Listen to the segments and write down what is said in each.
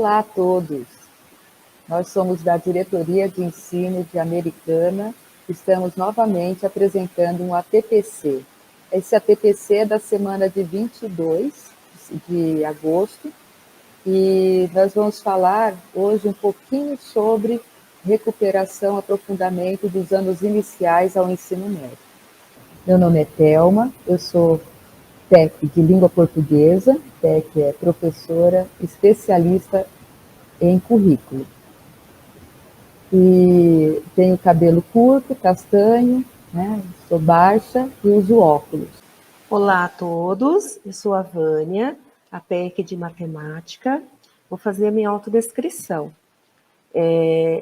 Olá a todos! Nós somos da Diretoria de Ensino de Americana, estamos novamente apresentando um ATPC. Esse ATPC é da semana de 22 de agosto e nós vamos falar hoje um pouquinho sobre recuperação, aprofundamento dos anos iniciais ao ensino médio. Meu nome é Thelma, eu sou TEC de Língua Portuguesa, TEC é professora especialista em currículo. E tenho cabelo curto, castanho, né? Sou baixa e uso óculos. Olá a todos, eu sou a Vânia, a PEC de Matemática. Vou fazer a minha autodescrição.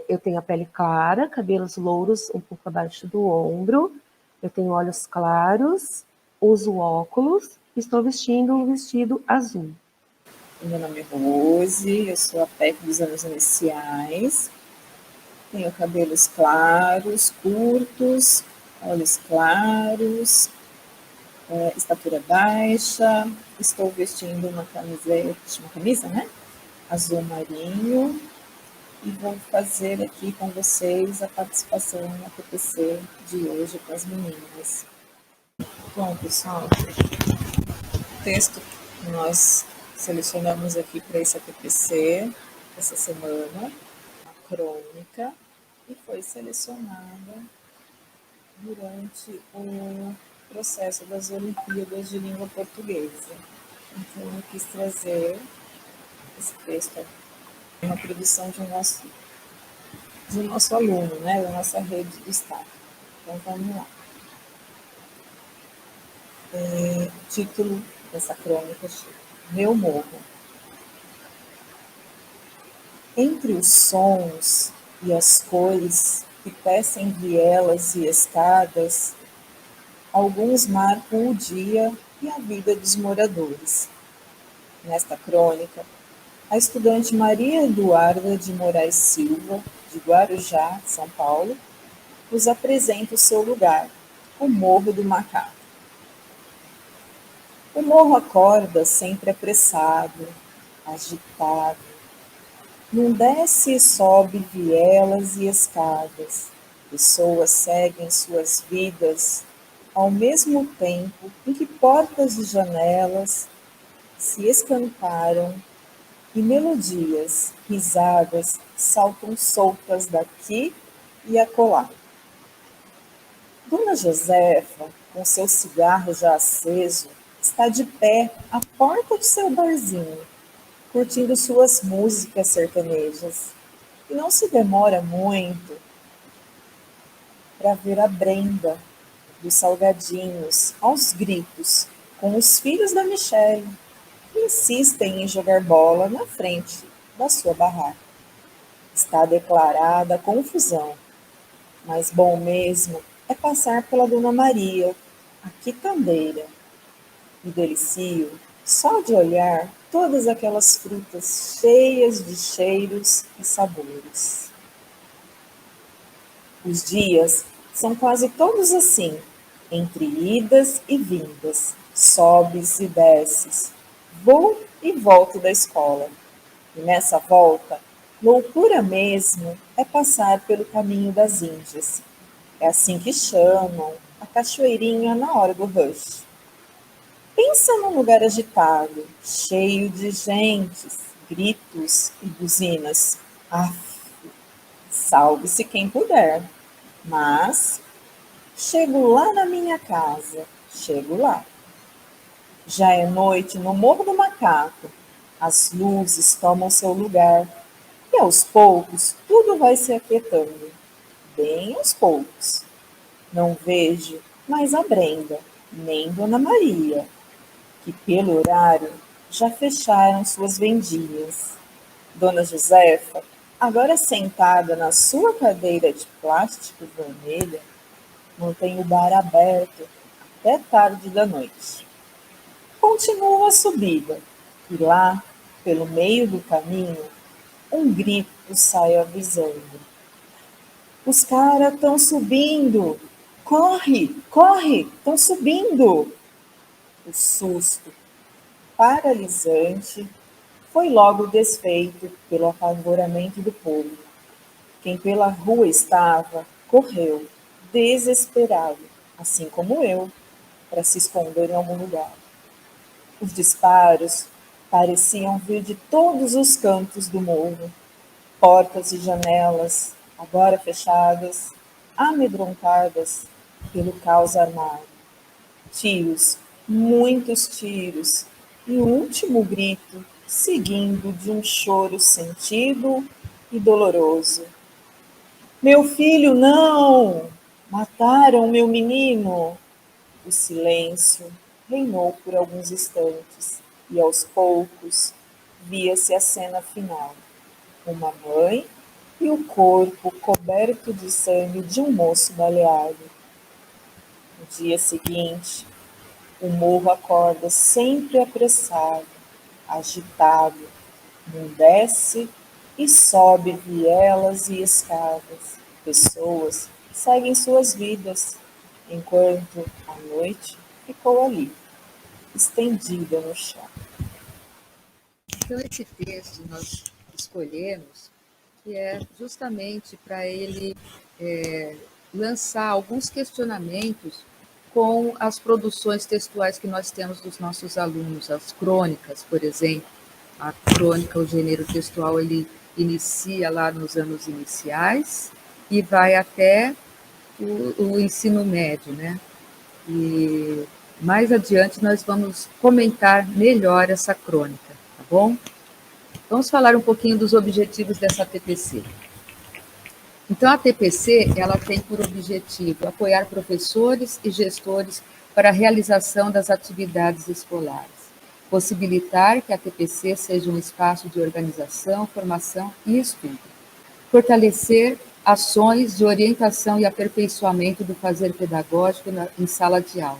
Eu tenho a pele clara, cabelos louros um pouco abaixo do ombro, eu tenho olhos claros, uso óculos, estou vestindo um vestido azul. Meu nome é Rose, eu sou a PEC dos anos iniciais, tenho cabelos claros, curtos, olhos claros, estatura baixa, estou vestindo uma camisa, né? Azul marinho, e vou fazer aqui com vocês a participação na TPC de hoje com as meninas. Bom, pessoal, o texto que nós selecionamos aqui para esse ATPC essa semana, a crônica, e foi selecionada durante o processo das Olimpíadas de Língua Portuguesa. Então, eu quis trazer esse texto, uma produção de um nosso aluno, né, da nossa rede do Estado. Então, vamos lá. O título dessa crônica é Meu Morro. Entre os sons e as cores que tecem vielas e escadas, alguns marcam o dia e a vida dos moradores. Nesta crônica, a estudante Maria Eduarda de Moraes Silva, de Guarujá, São Paulo, nos apresenta o seu lugar, o Morro do Macaco. O morro acorda sempre apressado, agitado. Não desce e sobe vielas e escadas. Pessoas seguem suas vidas ao mesmo tempo em que portas e janelas se escancaram e melodias, risadas saltam soltas daqui e acolá. Dona Josefa, com seu cigarro já aceso, está de pé à porta de seu barzinho, curtindo suas músicas sertanejas. E não se demora muito para ver a Brenda dos salgadinhos, aos gritos, com os filhos da Michele, que insistem em jogar bola na frente da sua barraca. Está declarada a confusão, mas bom mesmo é passar pela Dona Maria, a quitandeira, e delicio, só de olhar, todas aquelas frutas cheias de cheiros e sabores. Os dias são quase todos assim, entre idas e vindas, sobes e desces, vou e volto da escola. E nessa volta, loucura mesmo é passar pelo caminho das Índias. É assim que chamam a cachoeirinha na hora do rush. Pensa num lugar agitado, cheio de gentes, gritos e buzinas. Salve-se quem puder. Mas chego lá na minha casa, chego lá. Já é noite no Morro do Macaco. As luzes tomam seu lugar. E aos poucos tudo vai se aquietando. Bem aos poucos. Não vejo mais a Brenda, nem Dona Maria, que pelo horário já fecharam suas vendinhas. Dona Josefa, agora sentada na sua cadeira de plástico vermelha, mantém o bar aberto até tarde da noite. Continua a subida e lá, pelo meio do caminho, um grito sai avisando. Os caras estão subindo! Corre, corre, estão subindo! O susto, paralisante, foi logo desfeito pelo apavoramento do povo. Quem pela rua estava, correu, desesperado, assim como eu, para se esconder em algum lugar. Os disparos pareciam vir de todos os cantos do morro, portas e janelas, agora fechadas, amedrontadas pelo caos armado. Tiros, muitos tiros, e o último grito seguindo de um choro sentido e doloroso. Meu filho, não! Mataram meu menino! O silêncio reinou por alguns instantes e, aos poucos, via-se a cena final. Uma mãe e o corpo coberto de sangue de um moço baleado. No dia seguinte, o morro acorda sempre apressado, agitado, desce e sobe vielas e escadas. Pessoas seguem suas vidas, enquanto a noite ficou ali, estendida no chão. Então, esse texto nós escolhemos, que é justamente para ele lançar alguns questionamentos com as produções textuais que nós temos dos nossos alunos, as crônicas, por exemplo. A crônica, o gênero textual, ele inicia lá nos anos iniciais e vai até o ensino médio, né? E mais adiante nós vamos comentar melhor essa crônica, tá bom? Vamos falar um pouquinho dos objetivos dessa TPC. Então, a TPC, ela tem por objetivo apoiar professores e gestores para a realização das atividades escolares, possibilitar que a TPC seja um espaço de organização, formação e estudo, fortalecer ações de orientação e aperfeiçoamento do fazer pedagógico em sala de aula,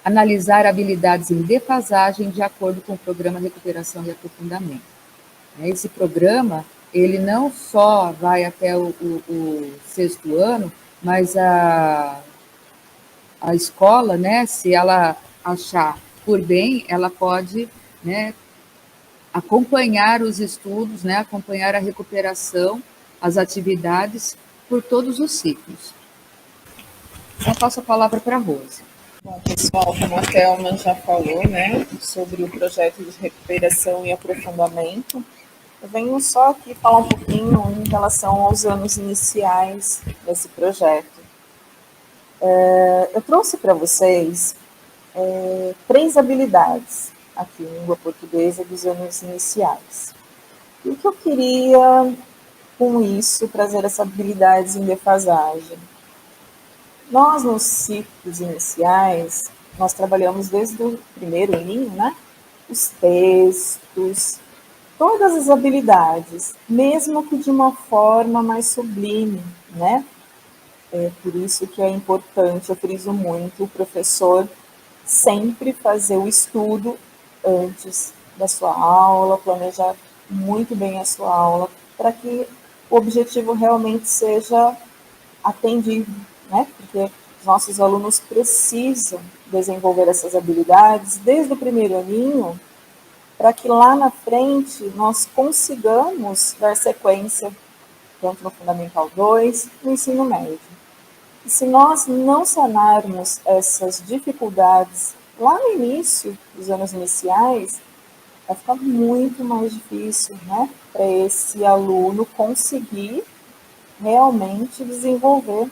analisar habilidades em defasagem de acordo com o programa Recuperação e Aprofundamento. Esse programa, ele não só vai até o sexto ano, mas a escola, né, se ela achar por bem, ela pode, né, acompanhar os estudos, né, acompanhar a recuperação, as atividades por todos os ciclos. Então, passo a palavra para a Rose. Bom, pessoal, como a Thelma já falou, né, sobre o projeto de recuperação e aprofundamento, eu venho só aqui falar um pouquinho em relação aos anos iniciais desse projeto. Eu trouxe para vocês 3 habilidades aqui em língua portuguesa dos anos iniciais. E o que eu queria com isso trazer essas habilidades em defasagem? Nós, nos ciclos iniciais, nós trabalhamos desde o primeiro aninho, né? Os textos, todas as habilidades, mesmo que de uma forma mais sublime, né? É por isso que é importante, eu friso muito, o professor sempre fazer o estudo antes da sua aula, planejar muito bem a sua aula, para que o objetivo realmente seja atendido, né? Porque os nossos alunos precisam desenvolver essas habilidades desde o primeiro aninho, para que lá na frente nós consigamos dar sequência, tanto no Fundamental 2, no ensino médio. E se nós não sanarmos essas dificuldades lá no início dos anos iniciais, vai ficar muito mais difícil, né, para esse aluno conseguir realmente desenvolver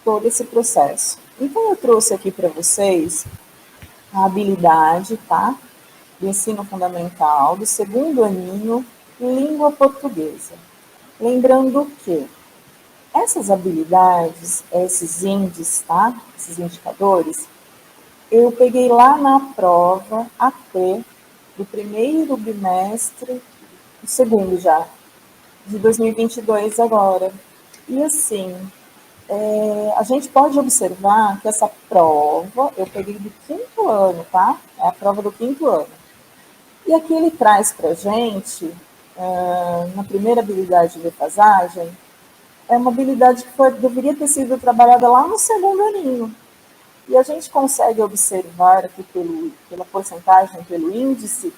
todo esse processo. Então, eu trouxe aqui para vocês a habilidade, tá, do ensino fundamental, do segundo aninho, língua portuguesa. Lembrando que essas habilidades, esses índices, tá, esses indicadores, eu peguei lá na prova AT do primeiro bimestre, do segundo já, de 2022 agora. E assim, a gente pode observar que essa prova, eu peguei do 5º ano, tá? É a prova do 5º ano. E aqui ele traz para a gente, na primeira habilidade de defasagem, é uma habilidade que deveria ter sido trabalhada lá no segundo aninho. E a gente consegue observar aqui pela porcentagem, pelo índice,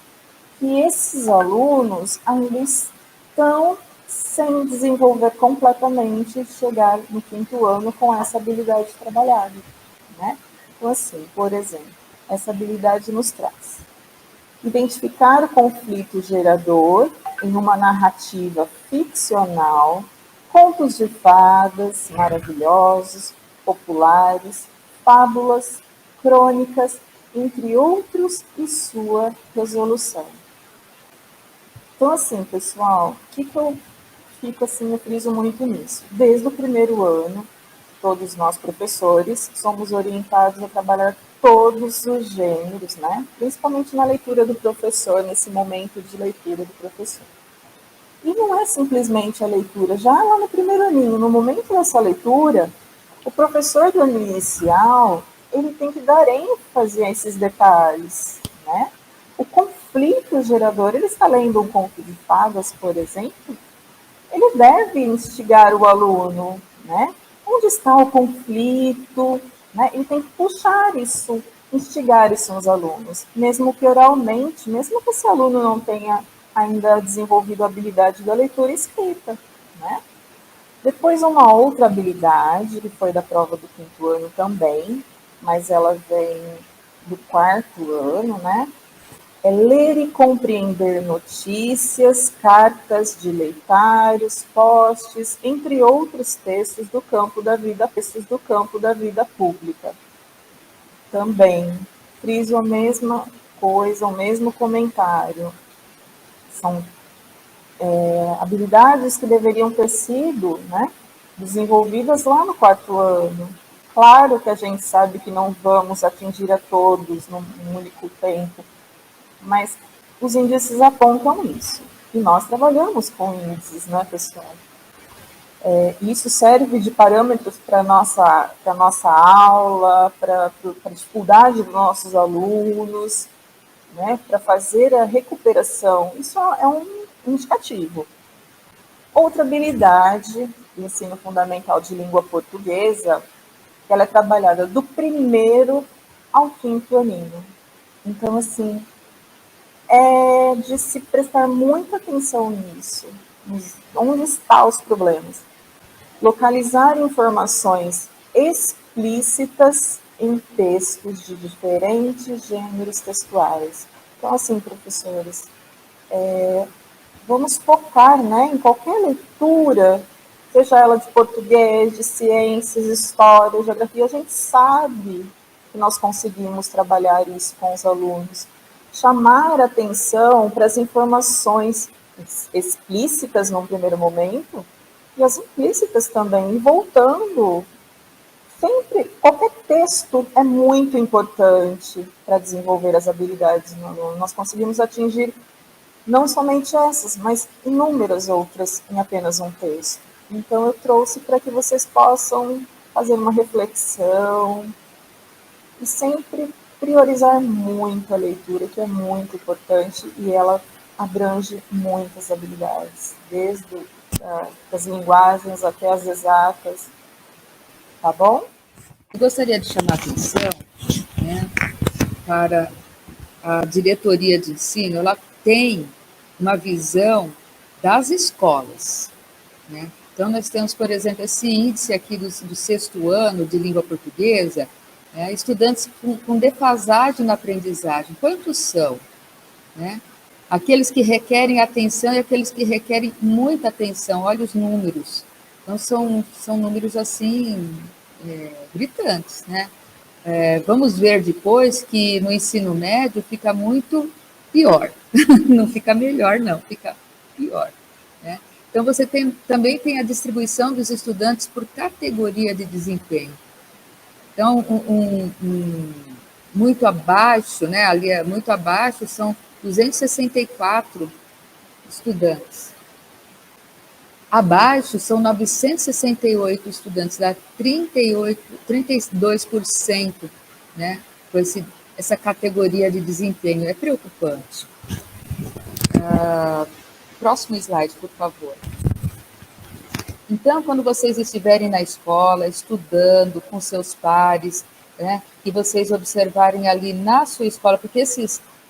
E esses alunos ainda estão sem desenvolver completamente e chegar no 5º ano com essa habilidade trabalhada, né? Então, assim, por exemplo, essa habilidade nos traz identificar o conflito gerador em uma narrativa ficcional, contos de fadas maravilhosos, populares, fábulas, crônicas, entre outros, e sua resolução. Então, assim, pessoal, o que eu fico assim, eu friso muito nisso. Desde o 1º ano, todos nós professores somos orientados a trabalhar todos os gêneros, né? Principalmente na leitura do professor, nesse momento de leitura do professor. E não é simplesmente a leitura, já lá no 1º aninho, no momento dessa leitura, o professor do ano inicial, ele tem que dar ênfase a esses detalhes, né? O conflito gerador, ele está lendo um conto de fadas, por exemplo, ele deve instigar o aluno, né? Onde está o conflito? Né? Ele tem que puxar isso, instigar isso nos alunos, mesmo que oralmente, mesmo que esse aluno não tenha ainda desenvolvido a habilidade da leitura escrita, né? Depois, uma outra habilidade, que foi da prova do 5º ano também, mas ela vem do 4º ano, né? É ler e compreender notícias, cartas de leitários, posts, entre outros textos do campo da vida pública. Também, friso a mesma coisa, o mesmo comentário. São habilidades que deveriam ter sido, né, desenvolvidas lá no 4º ano. Claro que a gente sabe que não vamos atingir a todos num único tempo, mas os índices apontam isso. E nós trabalhamos com índices, né, pessoal? Isso serve de parâmetros para a nossa aula, para a dificuldade dos nossos alunos, né, para fazer a recuperação. Isso é um indicativo. Outra habilidade do ensino fundamental de língua portuguesa, que ela é trabalhada do 1º ao 5º aninho. Então, assim, é de se prestar muita atenção nisso. Onde estão os problemas? Localizar informações explícitas em textos de diferentes gêneros textuais. Então, assim, professores, vamos focar, né, em qualquer leitura, seja ela de português, de ciências, história, geografia, a gente sabe que nós conseguimos trabalhar isso com os alunos. Chamar a atenção para as informações explícitas num primeiro momento e as implícitas também. E voltando, sempre, qualquer texto é muito importante para desenvolver as habilidades no aluno. Nós conseguimos atingir não somente essas, mas inúmeras outras em apenas um texto. Então, eu trouxe para que vocês possam fazer uma reflexão e sempre priorizar muito a leitura, que é muito importante e ela abrange muitas habilidades, desde as linguagens até as exatas, tá bom? Eu gostaria de chamar a atenção, né, para a diretoria de ensino. Ela tem uma visão das escolas, né? Então, nós temos, por exemplo, esse índice aqui do 6º ano de língua portuguesa, estudantes com defasagem na aprendizagem. Quantos são? Né? Aqueles que requerem atenção e aqueles que requerem muita atenção. Olha os números. Então, são números, assim, gritantes, né? Vamos ver depois que no ensino médio fica muito pior. Não fica melhor, não, fica pior, né? Então, você também tem a distribuição dos estudantes por categoria de desempenho. Então, muito abaixo, né, ali muito abaixo, são 264 estudantes. Abaixo são 968 estudantes, dá 32%, né, com essa categoria de desempenho. É preocupante. Próximo slide, por favor. Então, quando vocês estiverem na escola, estudando com seus pares, né, e vocês observarem ali na sua escola, porque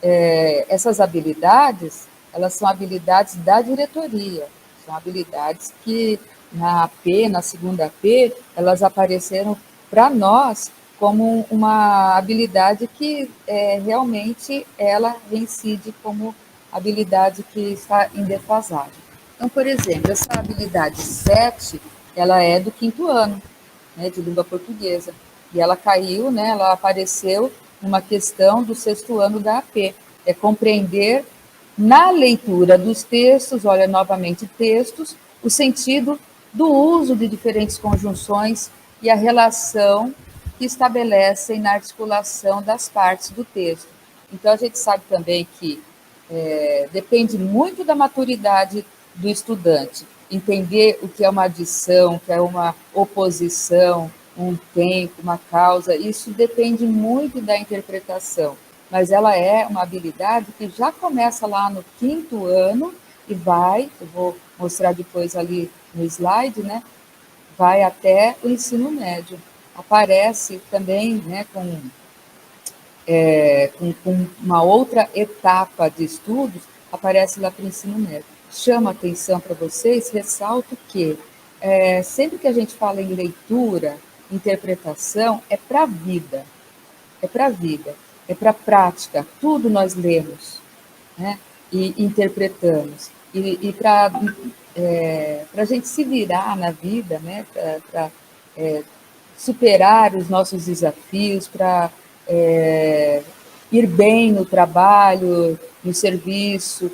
essas habilidades, elas são habilidades da diretoria, são habilidades que na AP, na segunda AP, elas apareceram para nós como uma habilidade que realmente ela reincide como habilidade que está em defasagem. Então, por exemplo, essa habilidade 7, ela é do 5º ano, né, de língua portuguesa, e ela caiu, né, ela apareceu numa questão do 6º ano da AP, é compreender na leitura dos textos, olha novamente textos, o sentido do uso de diferentes conjunções e a relação que estabelecem na articulação das partes do texto. Então, a gente sabe também que depende muito da maturidade do estudante, entender o que é uma adição, o que é uma oposição, um tempo, uma causa, isso depende muito da interpretação, mas ela é uma habilidade que já começa lá no 5º ano e vai, eu vou mostrar depois ali no slide, né, vai até o ensino médio. Aparece também, né, com uma outra etapa de estudos, aparece lá para o ensino médio. Chamo a atenção para vocês, ressalto que sempre que a gente fala em leitura, interpretação, é para a vida, é para a vida, é para a prática, tudo nós lemos, né, e interpretamos. E para a gente se virar na vida, né, para superar os nossos desafios, para ir bem no trabalho, no serviço,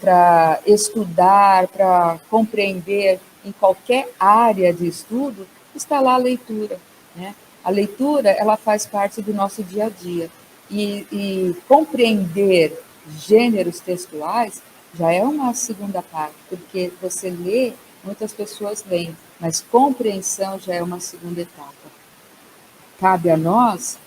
para estudar, para compreender em qualquer área de estudo, está lá a leitura, né? A leitura, ela faz parte do nosso dia a dia. E compreender gêneros textuais já é uma segunda parte, porque você lê, muitas pessoas leem, mas compreensão já é uma segunda etapa. Cabe a nós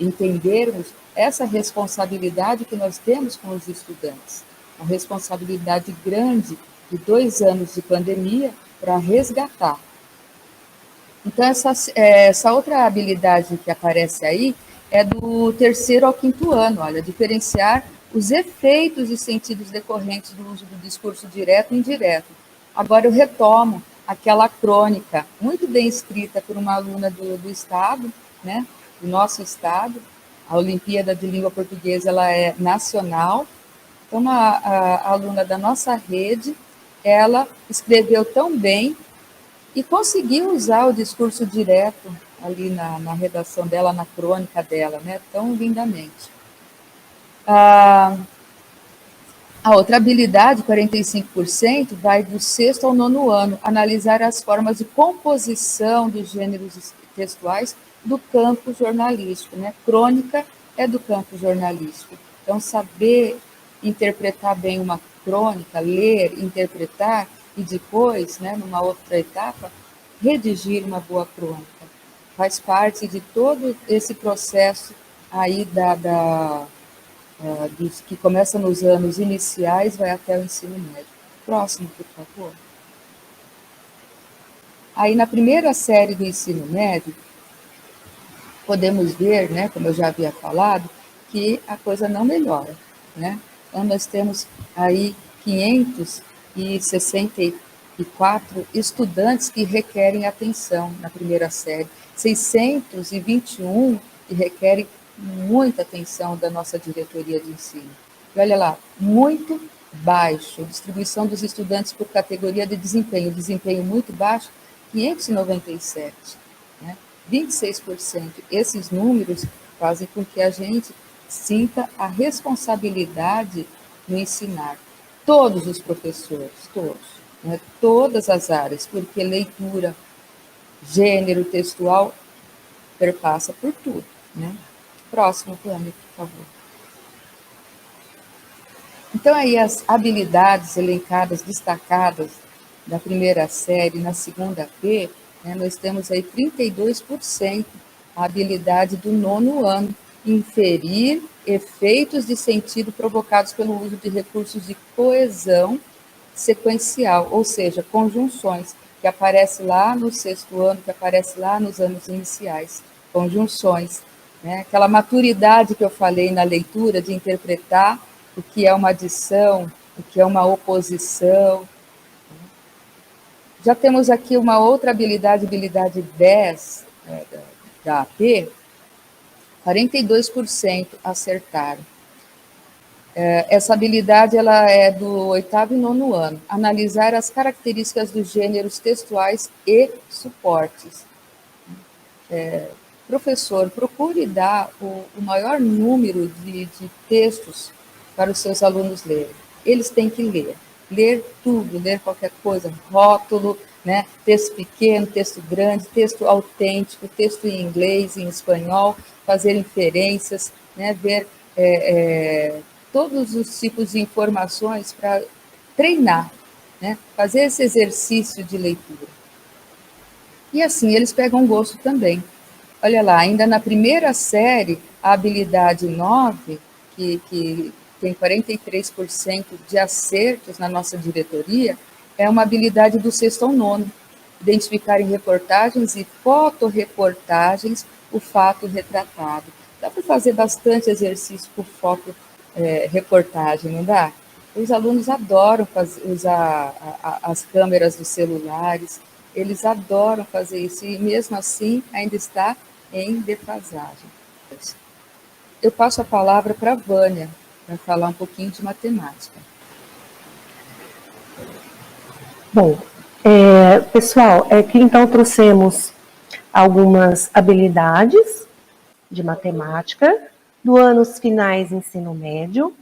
entendermos essa responsabilidade que nós temos com os estudantes, uma responsabilidade grande de 2 anos de pandemia para resgatar. Então, essa outra habilidade que aparece aí é do 3º ao 5º ano, olha, diferenciar os efeitos e sentidos decorrentes do uso do discurso direto e indireto. Agora eu retomo aquela crônica, muito bem escrita por uma aluna do Estado, né, do nosso Estado. A Olimpíada de Língua Portuguesa ela é nacional, então a aluna da nossa rede, ela escreveu tão bem e conseguiu usar o discurso direto ali na redação dela, na crônica dela, né, tão lindamente. A outra habilidade, 45%, vai do 6º ao 9º ano, analisar as formas de composição dos gêneros textuais do campo jornalístico, né? Crônica é do campo jornalístico. Então, saber interpretar bem uma crônica, ler, interpretar e depois, né, numa outra etapa, redigir uma boa crônica. Faz parte de todo esse processo aí que começa nos anos iniciais, vai até o ensino médio. Próximo, por favor. Aí, na primeira série do ensino médio, podemos ver, né, como eu já havia falado, que a coisa não melhora, né? Então, nós temos aí 564 estudantes que requerem atenção na primeira série, 621 que requerem muita atenção da nossa diretoria de ensino. E olha lá, muito baixo, distribuição dos estudantes por categoria de desempenho muito baixo, 597, né? 26%. Esses números fazem com que a gente sinta a responsabilidade no ensinar. Todos os professores, todos, né? Todas as áreas, porque leitura, gênero textual, perpassa por tudo, né? Próximo plano, por favor. Então, aí as habilidades elencadas, destacadas da primeira série na segunda P, né, nós temos aí 32% a habilidade do 9º ano, inferir efeitos de sentido provocados pelo uso de recursos de coesão sequencial, ou seja, conjunções, que aparece lá no 6º ano, que aparece lá nos anos iniciais, conjunções. né? Aquela maturidade que eu falei na leitura, de interpretar o que é uma adição, o que é uma oposição. Já temos aqui uma outra habilidade, habilidade 10, da AP, 42% acertaram. Essa habilidade ela é do 8º e 9º ano. Analisar as características dos gêneros textuais e suportes. Professor, procure dar o maior número de textos para os seus alunos lerem. Eles têm que ler tudo, ler qualquer coisa, rótulo, né? Texto pequeno, texto grande, texto autêntico, texto em inglês, em espanhol, fazer inferências, né? Ver todos os tipos de informações para treinar, né? Fazer esse exercício de leitura. E assim eles pegam gosto também. Olha lá, ainda na primeira série, a habilidade 9, que tem 43% de acertos na nossa diretoria, é uma habilidade do 6º ao 9º. Identificar em reportagens e fotoreportagens o fato retratado. Dá para fazer bastante exercício por fotoreportagem, não dá? Os alunos adoram usar as câmeras dos celulares, eles adoram fazer isso, e mesmo assim ainda está em defasagem. Eu passo a palavra para a Vânia, para falar um pouquinho de matemática. Bom, pessoal, aqui então trouxemos algumas habilidades de matemática do anos finais ensino médio.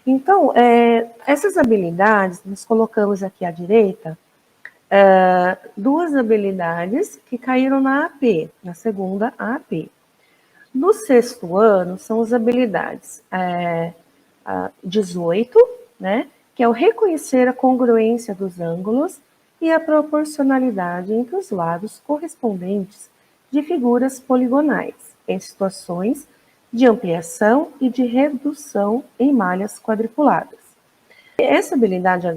Então, essas habilidades, nós colocamos aqui à direita, duas habilidades que caíram na AP, na segunda AP. No 6º ano, são as habilidades 18, né, que é o reconhecer a congruência dos ângulos e a proporcionalidade entre os lados correspondentes de figuras poligonais, em situações de ampliação e de redução em malhas quadriculadas. Essa habilidade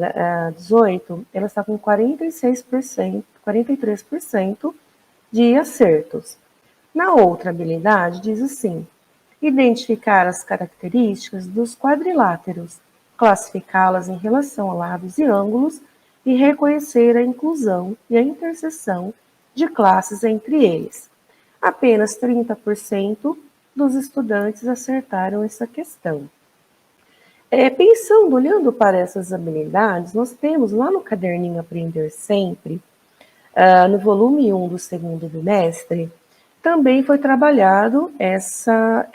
18, ela está com 46%, 43% de acertos. Na outra habilidade, diz assim: identificar as características dos quadriláteros, classificá-las em relação a lados e ângulos e reconhecer a inclusão e a interseção de classes entre eles. Apenas 30% dos estudantes acertaram essa questão. Pensando, olhando para essas habilidades, nós temos lá no caderninho Aprender Sempre, no volume 1 do 2º bimestre, também foi trabalhado essa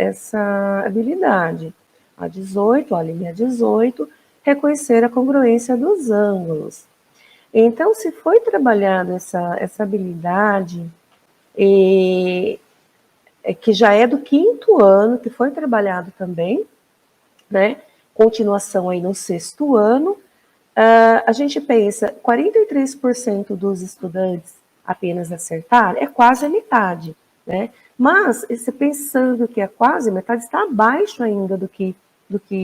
habilidade. A 18, a linha 18, reconhecer a congruência dos ângulos. Então, se foi trabalhada essa habilidade, que já é do 5º ano, que foi trabalhado também, né? Continuação aí no 6º ano, a gente pensa, 43% dos estudantes apenas acertaram, é quase a metade, né? Mas, pensando que é quase a metade, está abaixo ainda do que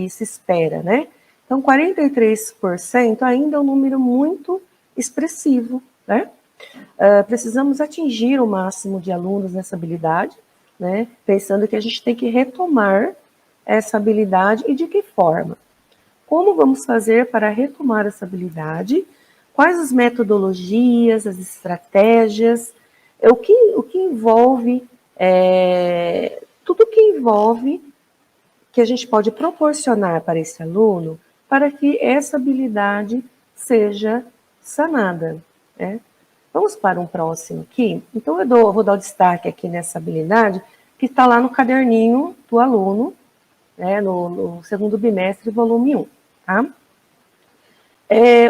se espera, né? Então, 43% ainda é um número muito expressivo, né? Precisamos atingir o máximo de alunos nessa habilidade, né? Pensando que a gente tem que retomar essa habilidade e de que forma? Como vamos fazer para retomar essa habilidade? Quais as metodologias, as estratégias? O que envolve, tudo que envolve que a gente pode proporcionar para esse aluno para que essa habilidade seja sanada, né? Vamos para um próximo aqui? Então, eu vou dar o destaque aqui nessa habilidade que está lá no caderninho do aluno, né, no 2º bimestre, volume 1. Tá?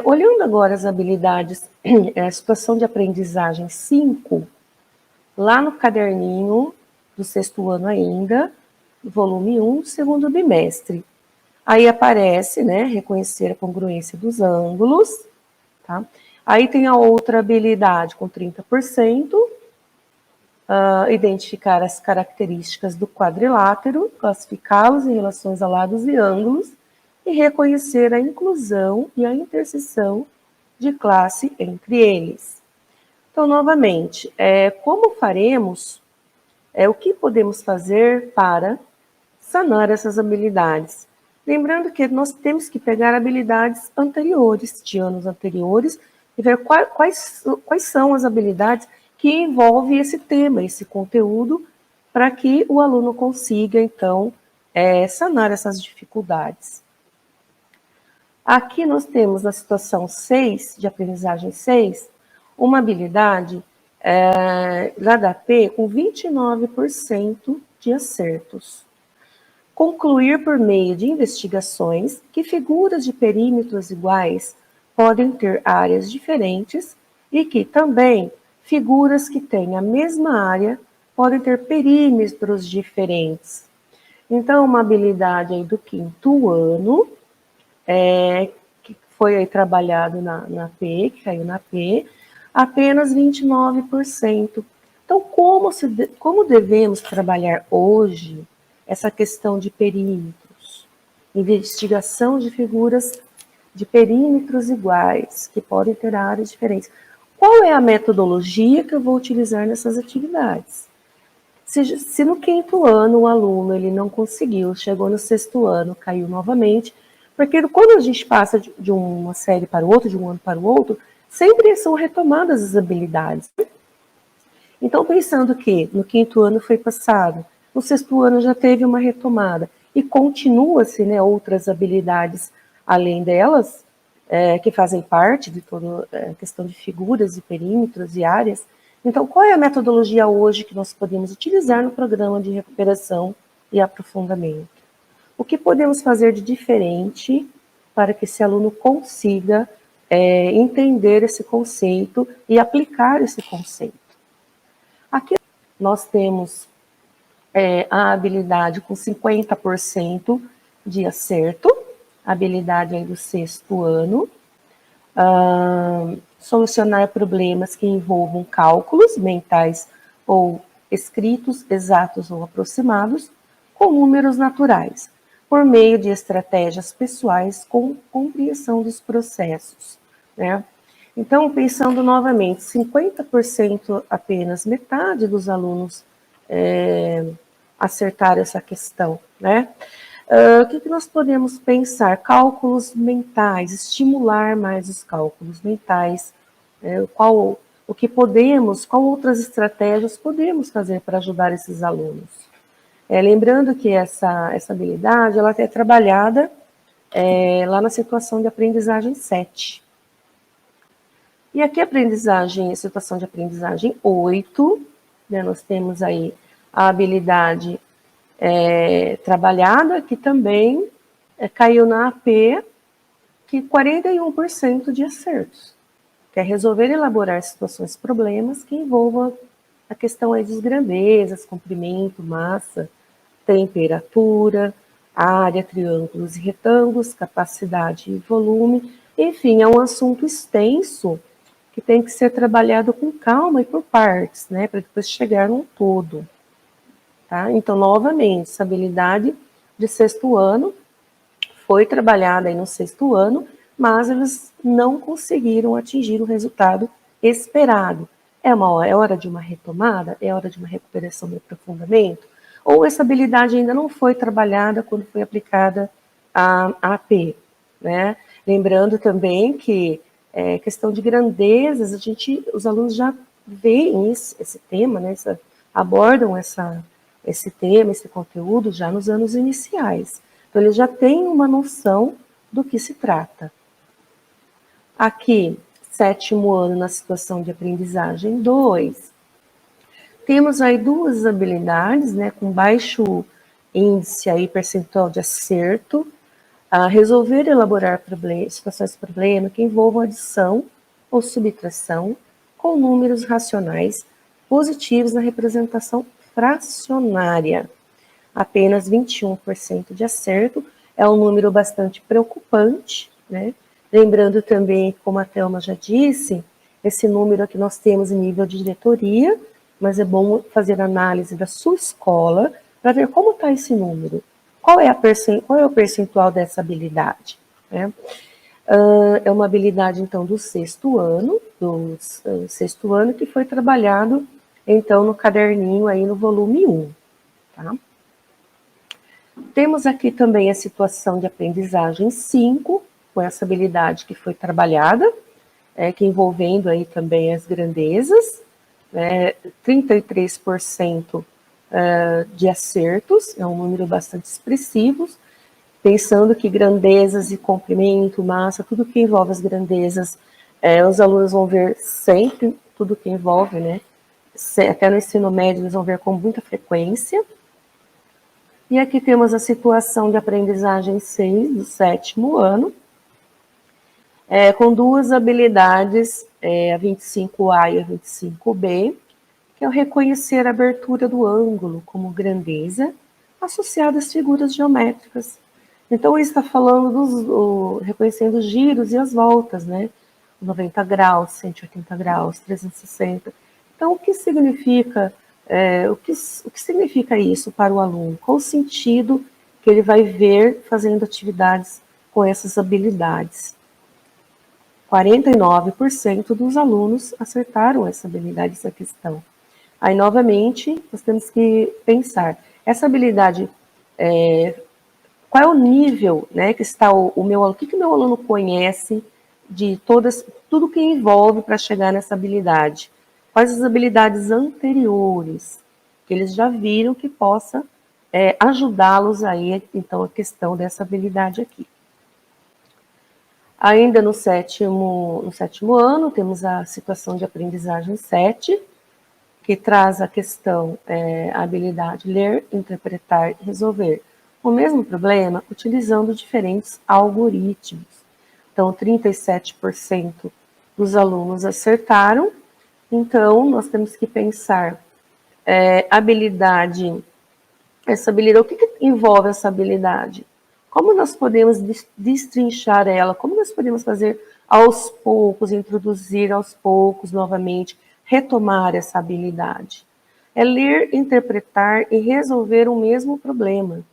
Olhando agora as habilidades, situação de aprendizagem 5, lá no caderninho do 6º ano ainda, volume 1, 2º bimestre. Aí aparece, né, reconhecer a congruência dos ângulos, tá? Aí tem a outra habilidade com 30%, identificar as características do quadrilátero, classificá-los em relações a lados e ângulos, e reconhecer a inclusão e a interseção de classe entre eles. Então, novamente, como faremos o que podemos fazer para sanar essas habilidades? Lembrando que nós temos que pegar habilidades anteriores, de anos anteriores, e ver quais são as habilidades que envolvem esse tema, esse conteúdo, para que o aluno consiga, então, sanar essas dificuldades. Aqui nós temos na situação 6, de aprendizagem 6, uma habilidade lá da P com 29% de acertos. Concluir por meio de investigações que figuras de perímetros iguais podem ter áreas diferentes e que também figuras que têm a mesma área podem ter perímetros diferentes. Então, uma habilidade aí do 5º ano, que foi aí trabalhado na P, que caiu na P, apenas 29%. Então, como devemos trabalhar hoje essa questão de perímetros? Investigação de figuras de perímetros iguais, que podem ter áreas diferentes. Qual é a metodologia que eu vou utilizar nessas atividades? Se no 5º ano o aluno ele não conseguiu, chegou no 6º ano, caiu novamente, porque quando a gente passa de uma série para o outro, de um ano para o outro, sempre são retomadas as habilidades. Então, pensando que no 5º ano foi passado, no 6º ano já teve uma retomada, e continua-se, né, outras habilidades além delas, que fazem parte de toda a questão de figuras e perímetros e áreas. Então, qual é a metodologia hoje que nós podemos utilizar no programa de recuperação e aprofundamento? O que podemos fazer de diferente para que esse aluno consiga entender esse conceito e aplicar esse conceito? Aqui nós temos a habilidade com 50% de acerto, habilidade aí do 6º ano, solucionar problemas que envolvam cálculos mentais ou escritos, exatos ou aproximados, com números naturais, por meio de estratégias pessoais com compreensão dos processos, né? Então, pensando novamente, 50% apenas, metade dos alunos acertaram essa questão, né? O que nós podemos pensar? Cálculos mentais, estimular mais os cálculos mentais, qual outras estratégias podemos fazer para ajudar esses alunos? Lembrando que essa habilidade, ela é trabalhada lá na situação de aprendizagem 7. E aqui situação de aprendizagem 8, né, nós temos aí a habilidade trabalhada, que também caiu na AP, que 41% de acertos. Que é resolver e elaborar situações, problemas que envolvam a questão aí das grandezas, comprimento, massa, temperatura, área, triângulos e retângulos, capacidade e volume. Enfim, é um assunto extenso que tem que ser trabalhado com calma e por partes, né, para depois chegar num todo. Tá? Então, novamente, essa habilidade de 6º ano foi trabalhada aí no 6º ano, mas eles não conseguiram atingir o resultado esperado. É hora de uma retomada? É hora de uma recuperação e aprofundamento? Ou essa habilidade ainda não foi trabalhada quando foi aplicada a AP, né? Lembrando também que questão de grandezas, os alunos já veem esse tema, né? Abordam esse tema, esse conteúdo já nos anos iniciais. Então, eles já têm uma noção do que se trata. Aqui, 7º ano na situação de aprendizagem 2, temos aí duas habilidades, né, com baixo índice aí, percentual de acerto, a resolver e elaborar situações de problema que envolvam adição ou subtração com números racionais positivos na representação fracionária. Apenas 21% de acerto, é um número bastante preocupante, né? Lembrando também, como a Thelma já disse, esse número aqui nós temos em nível de diretoria, mas é bom fazer análise da sua escola para ver como está esse número. Qual é o percentual dessa habilidade? Né? É uma habilidade, então, do 6º ano, que foi trabalhado então no caderninho aí no volume 1, tá? Temos aqui também a situação de aprendizagem 5, com essa habilidade que foi trabalhada, que envolvendo aí também as grandezas, 33% de acertos, é um número bastante expressivo, pensando que grandezas e comprimento, massa, tudo que envolve as grandezas, os alunos vão ver sempre tudo que envolve, né? Até no ensino médio eles vão ver com muita frequência. E aqui temos a situação de aprendizagem 6, do 7º ano, com duas habilidades, a 25A e a 25B, que é o reconhecer a abertura do ângulo como grandeza, associada às figuras geométricas. Então, ele está falando reconhecendo os giros e as voltas, né? 90 graus, 180 graus, 360. Então, o que significa, o que significa isso para o aluno? Qual o sentido que ele vai ver fazendo atividades com essas habilidades? 49% dos alunos acertaram essa habilidade, essa questão. Aí, novamente, nós temos que pensar, essa habilidade, qual é o nível, né, que está o meu aluno, o que o meu aluno conhece de tudo que envolve para chegar nessa habilidade? Quais as habilidades anteriores que eles já viram que possa ajudá-los aí, então, a questão dessa habilidade aqui. Ainda no sétimo ano, temos a situação de aprendizagem 7, que traz a questão, a habilidade ler, interpretar e resolver o mesmo problema utilizando diferentes algoritmos. Então, 37% dos alunos acertaram. Então, nós temos que pensar habilidade, o que envolve essa habilidade? Como nós podemos destrinchar ela? Como nós podemos fazer aos poucos, introduzir aos poucos novamente, retomar essa habilidade? É ler, interpretar e resolver o mesmo problema.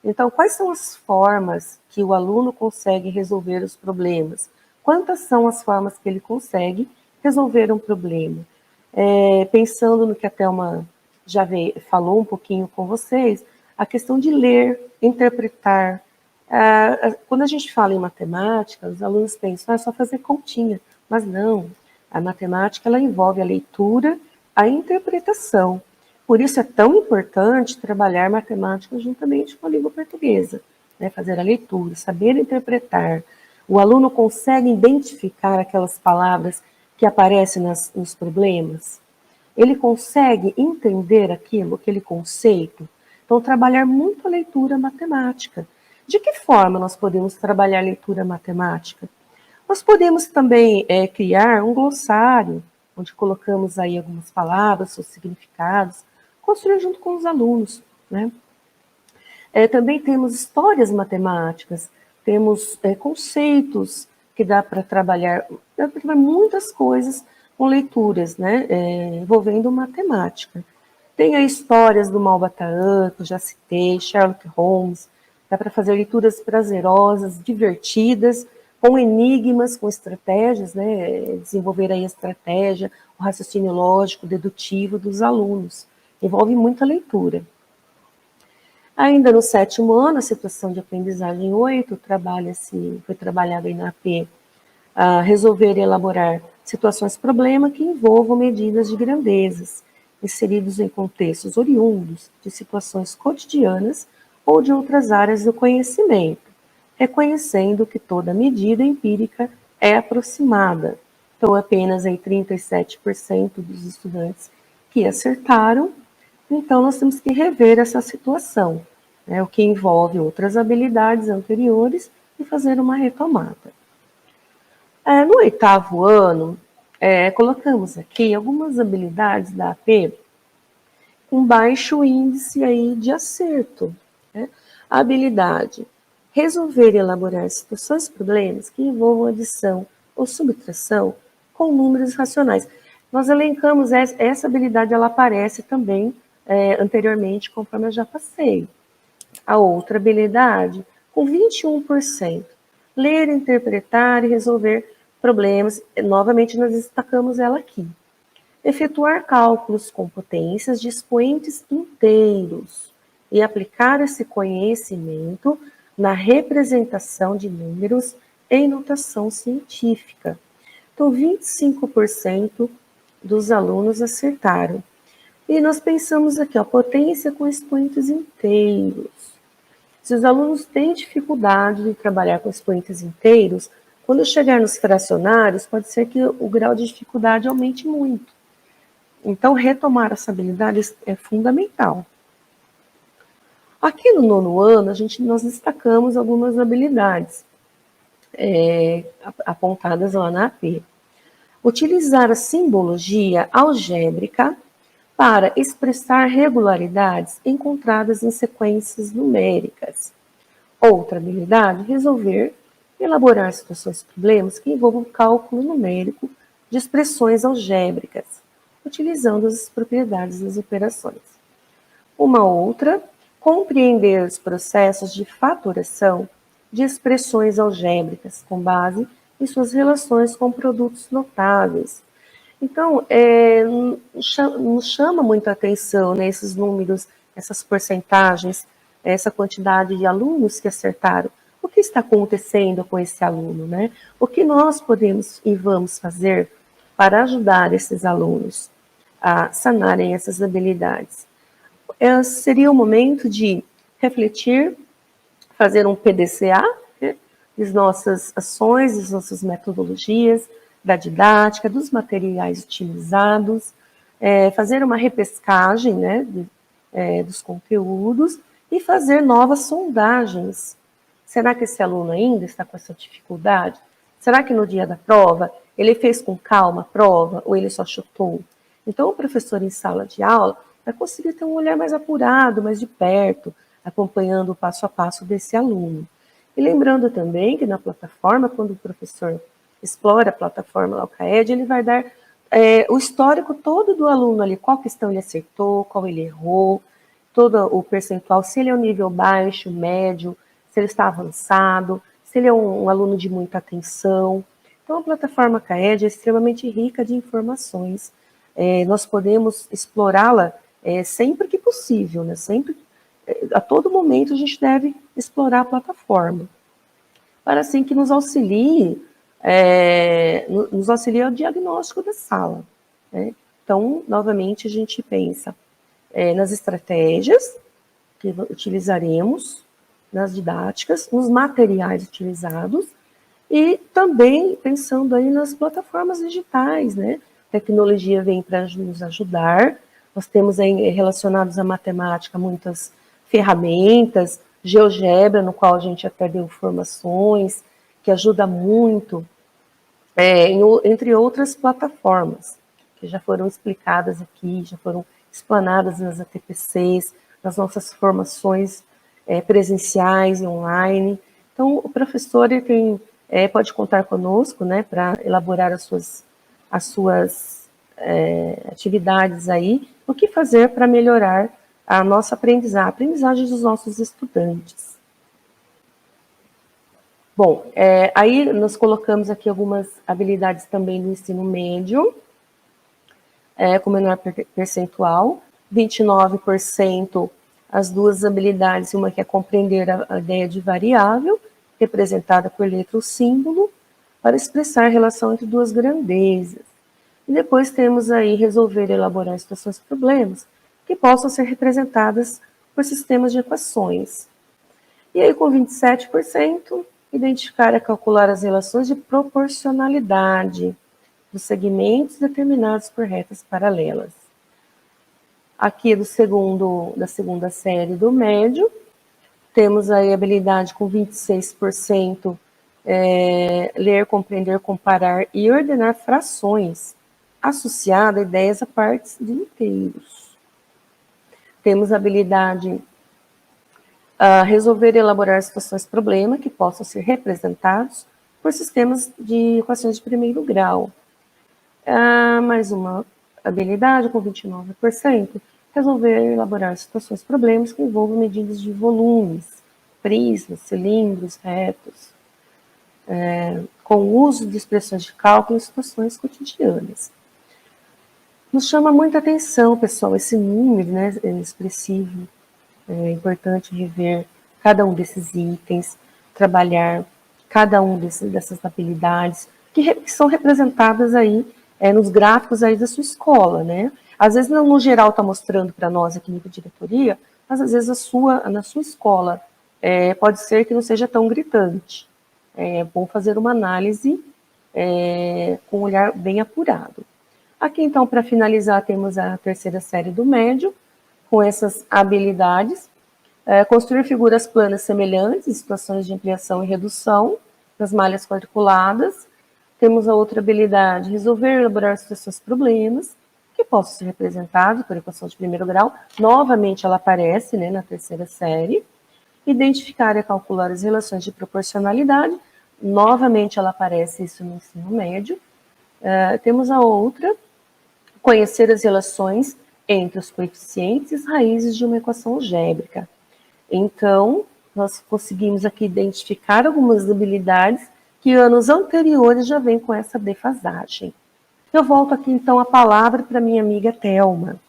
Então, quais são as formas que o aluno consegue resolver os problemas? Quantas são as formas que ele consegue resolver um problema? Pensando no que a Thelma já falou um pouquinho com vocês, a questão de ler, interpretar. Quando a gente fala em matemática, os alunos pensam, é só fazer continha. Mas não, a matemática ela envolve a leitura, a interpretação. Por isso é tão importante trabalhar matemática juntamente com a língua portuguesa, né? Fazer a leitura, saber interpretar. O aluno consegue identificar aquelas palavras que aparecem nos problemas? Ele consegue entender aquele conceito? Então, trabalhar muito a leitura matemática. De que forma nós podemos trabalhar a leitura matemática? Nós podemos também criar um glossário, onde colocamos aí algumas palavras, seus significados, construir junto com os alunos, né? Também temos histórias matemáticas, temos conceitos que dá para trabalhar muitas coisas com leituras, né, envolvendo matemática. Tem aí histórias do Malbataan, que eu já citei, Sherlock Holmes, dá para fazer leituras prazerosas, divertidas, com enigmas, com estratégias, né, desenvolver aí a estratégia, o raciocínio lógico, dedutivo dos alunos. Envolve muita leitura. Ainda no 7º ano, a situação de aprendizagem 8, foi trabalhado aí na AP, a resolver e elaborar situações-problema que envolvam medidas de grandezas, inseridos em contextos oriundos de situações cotidianas ou de outras áreas do conhecimento, reconhecendo que toda medida empírica é aproximada. Então, apenas aí 37% dos estudantes que acertaram. Então, nós temos que rever essa situação, né, o que envolve outras habilidades anteriores e fazer uma retomada. No 8º ano, colocamos aqui algumas habilidades da AP com baixo índice aí de acerto, né? A habilidade resolver e elaborar situações e problemas que envolvam adição ou subtração com números racionais. Nós elencamos essa habilidade, ela aparece também anteriormente, conforme eu já passei. A outra habilidade, com 21%, ler, interpretar e resolver problemas. Novamente, nós destacamos ela aqui. efetuar cálculos com potências de expoentes inteiros e aplicar esse conhecimento na representação de números em notação científica. Então, 25% dos alunos acertaram. E nós pensamos aqui, ó, potência com expoentes inteiros. Se os alunos têm dificuldade de trabalhar com expoentes inteiros, quando chegar nos fracionários, pode ser que o grau de dificuldade aumente muito. Então, retomar essa habilidade é fundamental. Aqui no 9º ano, nós destacamos algumas habilidades apontadas lá na AP. Utilizar a simbologia algébrica para expressar regularidades encontradas em sequências numéricas. Outra habilidade, resolver e elaborar situações e problemas que envolvam cálculo numérico de expressões algébricas, utilizando as propriedades das operações. Uma outra, compreender os processos de fatoração de expressões algébricas com base em suas relações com produtos notáveis. Então, nos chama muita atenção, né, esses números, essas porcentagens, essa quantidade de alunos que acertaram. O que está acontecendo com esse aluno, né? O que nós podemos e vamos fazer para ajudar esses alunos a sanarem essas habilidades? Seria o momento de refletir, fazer um PDCA, né, das nossas ações, das nossas metodologias, da didática, dos materiais utilizados, fazer uma repescagem, né, dos conteúdos e fazer novas sondagens. Será que esse aluno ainda está com essa dificuldade? Será que no dia da prova ele fez com calma a prova ou ele só chutou? Então o professor em sala de aula vai conseguir ter um olhar mais apurado, mais de perto, acompanhando o passo a passo desse aluno. E lembrando também que na plataforma, quando o professor explora a plataforma lá, o CAED, ele vai dar o histórico todo do aluno ali, qual questão ele acertou, qual ele errou, todo o percentual, se ele é um nível baixo, médio, se ele está avançado, se ele é um aluno de muita atenção. Então a plataforma CAED é extremamente rica de informações. Nós podemos explorá-la sempre que possível, né? A todo momento a gente deve explorar a plataforma, para assim que nos auxilie ao diagnóstico da sala, né? Então, novamente, a gente pensa nas estratégias que utilizaremos, nas didáticas, nos materiais utilizados e também pensando aí nas plataformas digitais, né? A tecnologia vem para nos ajudar, nós temos aí relacionados à matemática muitas ferramentas, GeoGebra, no qual a gente até deu formações, que ajuda muito, entre outras plataformas, que já foram explicadas aqui, já foram explanadas nas ATPCs, nas nossas formações presenciais e online. Então, o professor ele pode contar conosco, né, para elaborar as suas atividades aí, o que fazer para melhorar a nossa aprendizagem, a aprendizagem dos nossos estudantes. Bom, aí nós colocamos aqui algumas habilidades também do ensino médio, com menor percentual, 29% as duas habilidades, uma que é compreender a ideia de variável, representada por letra ou símbolo, para expressar a relação entre duas grandezas. E depois temos aí resolver e elaborar situações e problemas, que possam ser representadas por sistemas de equações. E aí, com 27%, identificar e calcular as relações de proporcionalidade dos segmentos determinados por retas paralelas. Aqui da segunda série do médio, temos aí a habilidade com 26%, ler, compreender, comparar e ordenar frações, associada a ideias a partes de inteiros. Temos a habilidade a resolver e elaborar situações problema que possam ser representados por sistemas de equações de primeiro grau. Mais uma habilidade com 29%, resolver e elaborar situações problemas que envolvam medidas de volumes, prismas, cilindros, retos, com o uso de expressões de cálculo em situações cotidianas. Nos chama muita atenção, pessoal, esse número, né, expressivo. É importante rever cada um desses itens, trabalhar cada um dessas habilidades que são representadas aí nos gráficos aí da sua escola, né? Às vezes, no geral, está mostrando para nós aqui no diretoria, mas às vezes na sua escola pode ser que não seja tão gritante. É bom fazer uma análise com um olhar bem apurado. Aqui, então, para finalizar, temos a terceira série do médio, com essas habilidades. Construir figuras planas semelhantes em situações de ampliação e redução das malhas quadriculadas. Temos a outra habilidade, resolver e elaborar situações problemas, que possam ser representados por equação de primeiro grau. Novamente, ela aparece, né, na terceira série. Identificar e calcular as relações de proporcionalidade. Novamente, ela aparece isso no ensino médio. Temos a outra, conhecer as relações entre os coeficientes e as raízes de uma equação algébrica. Então, nós conseguimos aqui identificar algumas habilidades que anos anteriores já vêm com essa defasagem. Eu volto aqui, então, a palavra para minha amiga Thelma.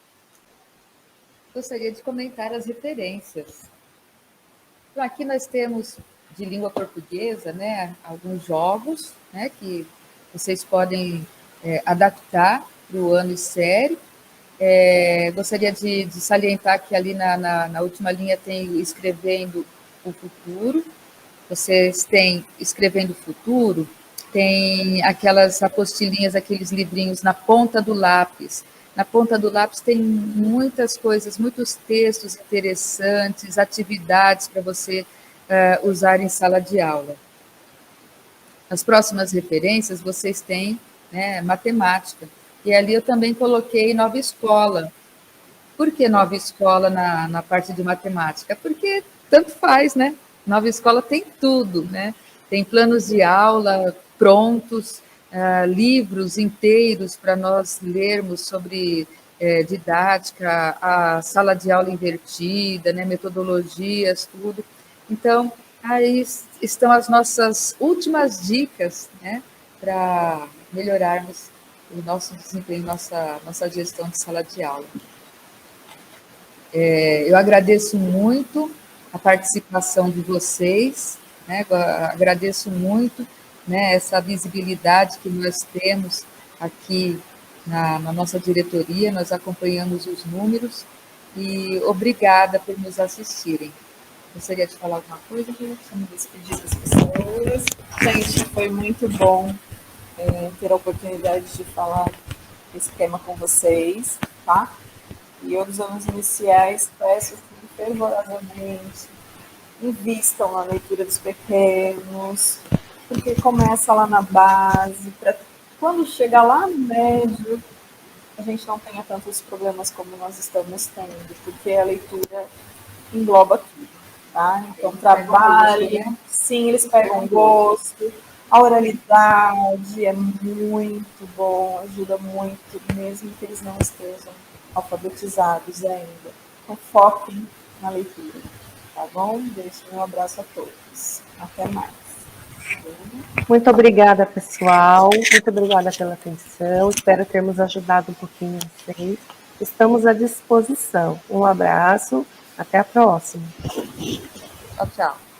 Gostaria de comentar as referências. Então, aqui nós temos, de língua portuguesa, né, alguns jogos, né, que vocês podem adaptar para o ano e série. Gostaria de salientar que ali na última linha tem escrevendo o futuro. Vocês têm escrevendo o futuro, tem aquelas apostilinhas, aqueles livrinhos na ponta do lápis. Na ponta do lápis tem muitas coisas, muitos textos interessantes, atividades para você usar em sala de aula. Nas próximas referências, vocês têm, né, matemática. E ali eu também coloquei Nova Escola. Por que Nova Escola na parte de matemática? Porque tanto faz, né? Nova Escola tem tudo, né? Tem planos de aula prontos, livros inteiros para nós lermos sobre didática, a sala de aula invertida, né? Metodologias, tudo. Então, aí estão as nossas últimas dicas, né? Para melhorarmos o nosso desempenho, nossa gestão de sala de aula. Eu agradeço muito a participação de vocês, né? Agradeço muito, né, essa visibilidade que nós temos aqui na nossa diretoria, nós acompanhamos os números e obrigada por nos assistirem. Gostaria de falar alguma coisa, gente? Vamos despedir das pessoas. Gente, foi muito bom ter a oportunidade de falar esse tema com vocês, tá? E eu, dos anos iniciais, peço fervorosamente, invistam na leitura dos pequenos, porque começa lá na base, para quando chegar lá no médio, a gente não tenha tantos problemas como nós estamos tendo, porque a leitura engloba tudo, tá? Então, trabalhe, sim, eles pegam gosto, a oralidade é muito bom, ajuda muito, mesmo que eles não estejam alfabetizados ainda. Então, foquem na leitura, tá bom? Deixo um abraço a todos. Até mais. Muito obrigada, pessoal. Muito obrigada pela atenção. Espero termos ajudado um pouquinho vocês. Estamos à disposição. Um abraço. Até a próxima. Tchau, tchau.